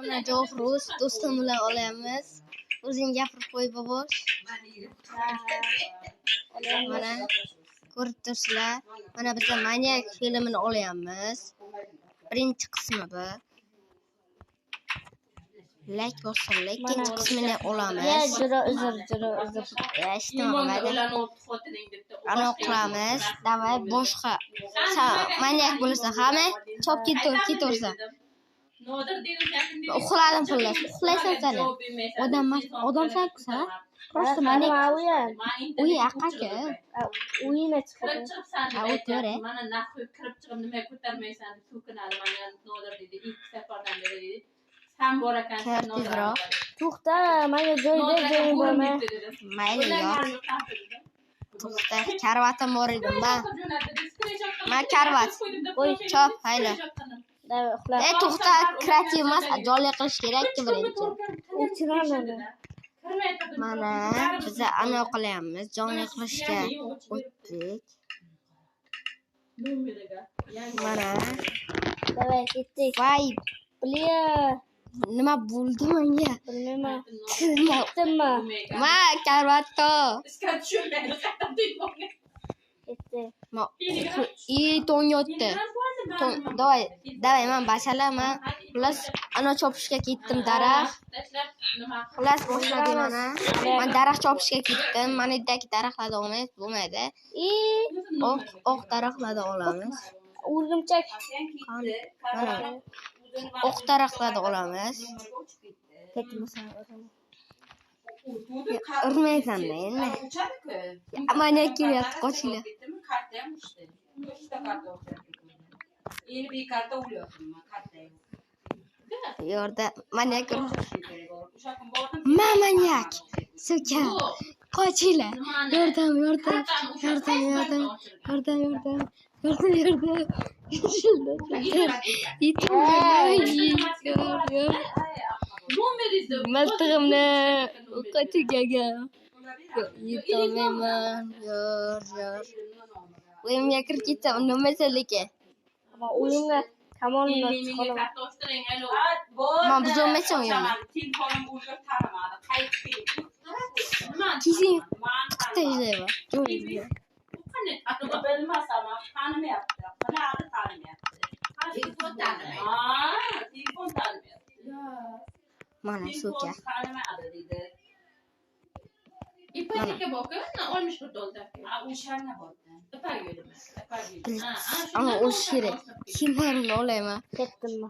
Mana Jo'xruz do'stim bilan olayapmiz. O'zing gapirib qo'y bobosh. Mana ko'rib turibsizlar. Mana biz Maniak filmini olayapmiz. Birinchi qismi bu. Like bosib, ikkinchi qismini olamiz. Uzr. Eshitmayapman. Ana qilamiz. Davay boshqa. Maniak bo'lsa hamma chop ketaversa. Uxladim xullas. Uxlaysan sen. Odamsan sen. Просто maniak. Uy aqaka. Uyina chiqadi. O'tire. Mana naxoy kirib chiqib nima ko'tarmaysan deb so'kinadi. Mana Nodir dedi, ikki safardan beri dedi. Sen bor ekansan Nodir. To'xta, mana joyda bo'lma. Mayli yo'q. To'xta, karvatim bor edi men. Men karvat. Qo'y, chop, hayla. To'xta, kreativ emas, jonli qilish kerak-ku birinchi. Mana biz ana qilyapmiz, jonli qilishga o'tdik. Mana. Davay ketdik. Voy, Bliya. nima bo'ldi menga? Bilmayman. Ketdimmi? Ma karvatda. Ketdi. Tong yotdi. Davay, men bachalaman. Xullas, ana chopishga ketdim daraxt. Xullas boshladim mana. Men daraxt chopishga ketdim. Mana yerdagi daraxtlarni olmaymiz, bo'lmaydi. Oq daraxtlarni olamiz. O'rgimchak. Mana oq daraxtlarni olamiz. Urmaysan endi. Mana kelyapti, qochinglar. Yeni bir karta uluyorsun karta. Yorda maniak. Maniak. Suka. Qochinglar. Yordam. Miltig'imni qochirgaga. Yetolmayman. Yor. Uyimga kirib ketsam nima lekin. Ama o'yinga kamonga chiqaman. Men buzolmaysan uyimni. Kesin qitda izlayman. Jo'ydi. Bilmasam hanım yaptı. Bana adı hanım yaptı. Telefon tanımıyor. Mana suka. İpek'e bakın, olmuş bu dolda. Uşağına bakın. Ama o şire. Kim var olayım ha? Ketdimmi?